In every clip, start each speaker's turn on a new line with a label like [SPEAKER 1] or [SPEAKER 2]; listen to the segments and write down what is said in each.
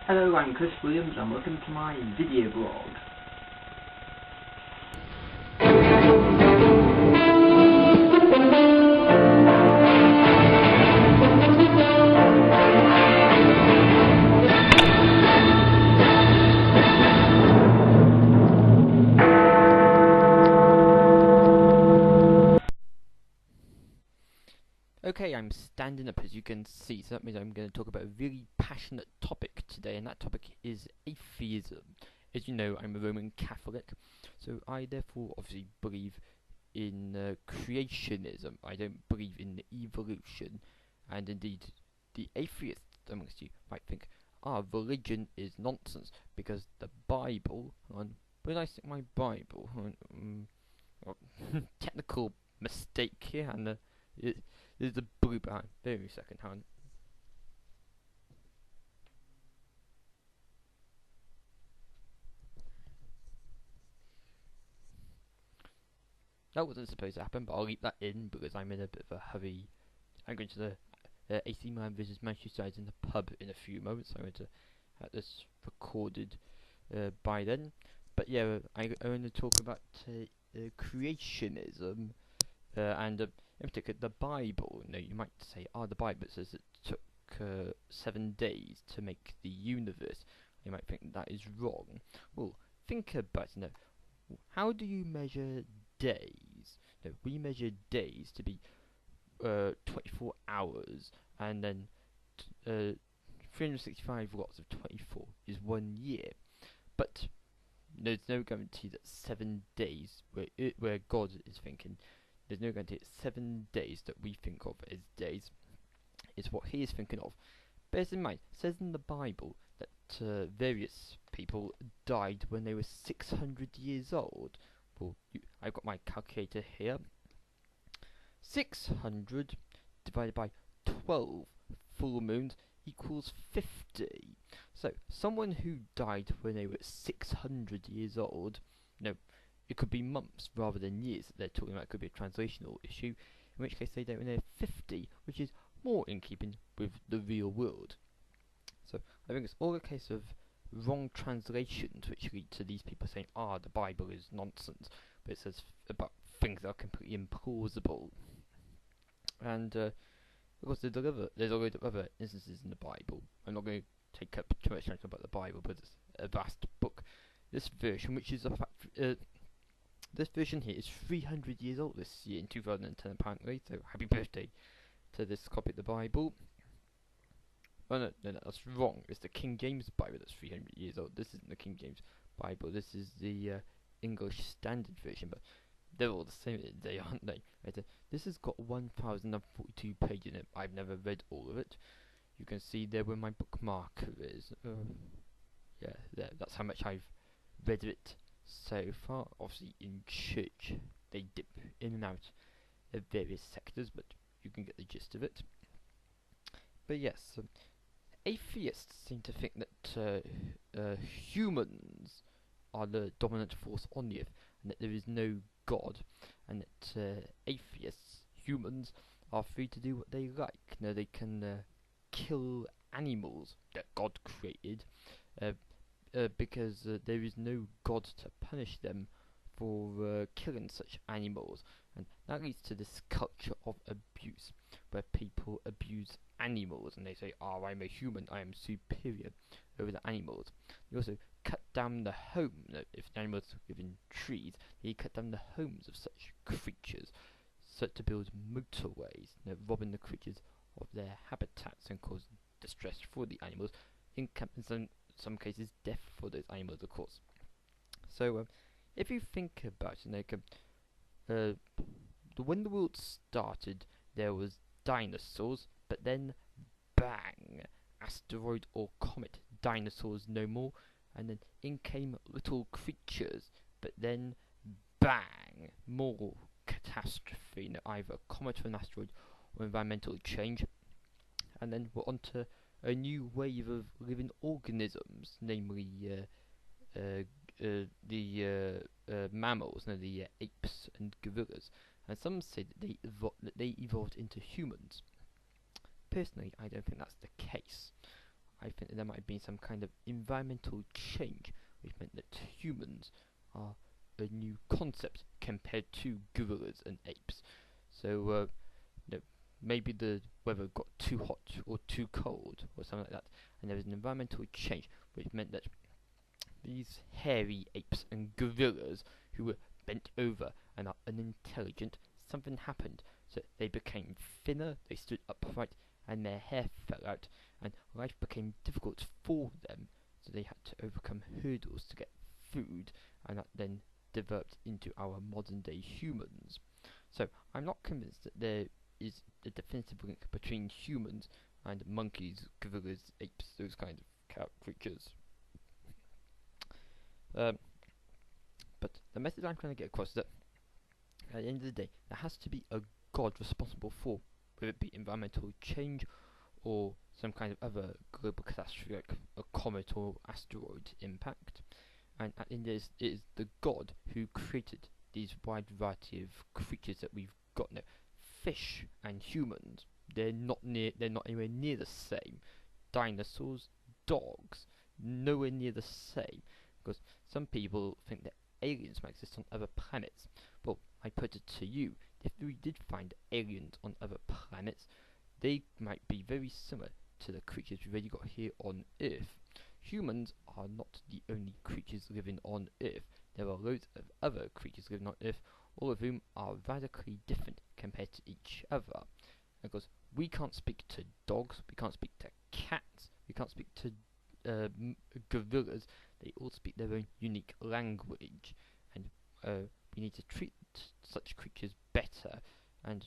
[SPEAKER 1] Hello, I'm Chris Williams and welcome to my video blog.
[SPEAKER 2] Okay, I'm standing up as you can see, so that means I'm going to talk about a really passionate topic today, and that topic is atheism. As you know, I'm a Roman Catholic, so I therefore obviously believe in creationism. I don't believe in evolution, and indeed, the atheists amongst you might think, religion is nonsense, because the Bible, where did I stick my Bible? Technical mistake here, and there's a blue behind. Wait a second, hang on. That wasn't supposed to happen, but I'll leave that in because I'm in a bit of a hurry. I'm going to the AC Milan versus Manchester United in the pub in a few moments. I'm going to have this recorded by then. But yeah, I'm going to talk about creationism and in particular the Bible. Now you might say, the Bible says it took 7 days to make the universe. You might think that is wrong. Well, think about it now. How do you measure days? No, we measure days to be 24 hours, and then 365 lots of 24 is 1 year. But there's no guarantee that 7 days, where God is thinking, there's no guarantee that 7 days that we think of as days is what he is thinking of. Bear in mind, it says in the Bible that various people died when they were 600 years old. Well, I've got my calculator here. 600 divided by 12 full moons equals 50. So, someone who died when they were 600 years old, no, it could be months rather than years that they're talking about. It could be a translational issue, in which case they died when they're 50, which is more in keeping with the real world. So, I think it's all a case of wrong translations which lead to these people saying, the Bible is nonsense, but it says about things that are completely implausible. And of course there's a lot of other instances in the Bible. I'm not going to take up too much time about the Bible, but it's a vast book. This version, which is this version here is 300 years old this year in 2010 apparently, so happy birthday to this copy of the Bible. Oh no, that's wrong. It's the King James Bible that's 300 years old. This isn't the King James Bible. This is the English Standard Version, but they're all the same, they aren't they? Right, this has got 1,042 pages in it. I've never read all of it. You can see there where my bookmark is. Yeah, there. That's how much I've read of it so far. Obviously, in church, they dip in and out of various sectors, but you can get the gist of it. But yes. Atheists seem to think that humans are the dominant force on the earth, and that there is no God, and that atheists, humans, are free to do what they like. Now they can kill animals that God created, because there is no God to punish them for killing such animals, and that leads to this culture of abuse, where people abuse animals, and they say, I'm a human, I am superior over the animals. They also cut down the home. If the animals live in trees, they cut down the homes of such creatures, so to build motorways, robbing the creatures of their habitats and cause distress for the animals, in some cases death for those animals, of course. So if you think about it, when the world started, there was dinosaurs, but then bang, asteroid or comet, dinosaurs no more, and then in came little creatures, but then bang, more catastrophe, either a comet or an asteroid or environmental change, and then we're onto a new wave of living organisms, namely the mammals, the apes and gorillas, and some say that they evolved into humans. Personally, I don't think that's the case. I think that there might have been some kind of environmental change, which meant that humans are a new concept compared to gorillas and apes. So, maybe the weather got too hot or too cold or something like that, and there was an environmental change, which meant that these hairy apes and gorillas who were bent over and are unintelligent, something happened. So they became thinner, they stood upright, and their hair fell out, and life became difficult for them. So they had to overcome hurdles to get food, and that then developed into our modern day humans. So I'm not convinced that there is a definitive link between humans and monkeys, gorillas, apes, those kind of creatures. But the message I'm trying to get across is that at the end of the day, there has to be a god responsible for, whether it be environmental change or some kind of other global catastrophe like a comet or asteroid impact. And at the end of the day, it is the god who created these wide variety of creatures that we've got now. Fish and humans, they're not anywhere near the same. Dinosaurs, dogs, nowhere near the same. Because some people think that aliens might exist on other planets. Well, I put it to you, if we did find aliens on other planets, they might be very similar to the creatures we've already got here on Earth. Humans are not the only creatures living on Earth. There are loads of other creatures living on Earth, all of whom are radically different compared to each other. Because we can't speak to dogs, we can't speak to cats, we can't speak to gorillas. They all speak their own unique language, and we need to treat such creatures better and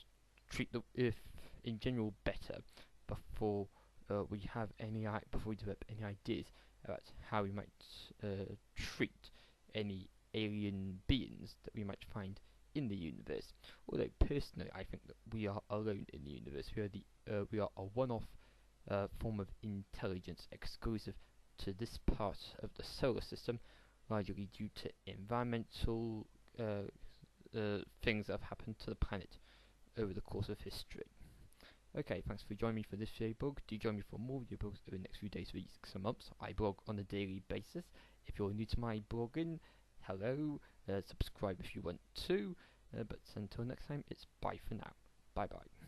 [SPEAKER 2] treat the Earth in general better before we develop any ideas about how we might treat any alien beings that we might find in the universe. Although personally, I think that we are alone in the universe. We are a one-off form of intelligence exclusive to this part of the solar system, largely due to environmental things that have happened to the planet over the course of history. Okay, thanks for joining me for this video blog. Do join me for more video blogs over the next few days, weeks, and months. I blog on a daily basis. If you're new to my blogging, hello, subscribe if you want to. But until next time, it's bye for now. Bye bye.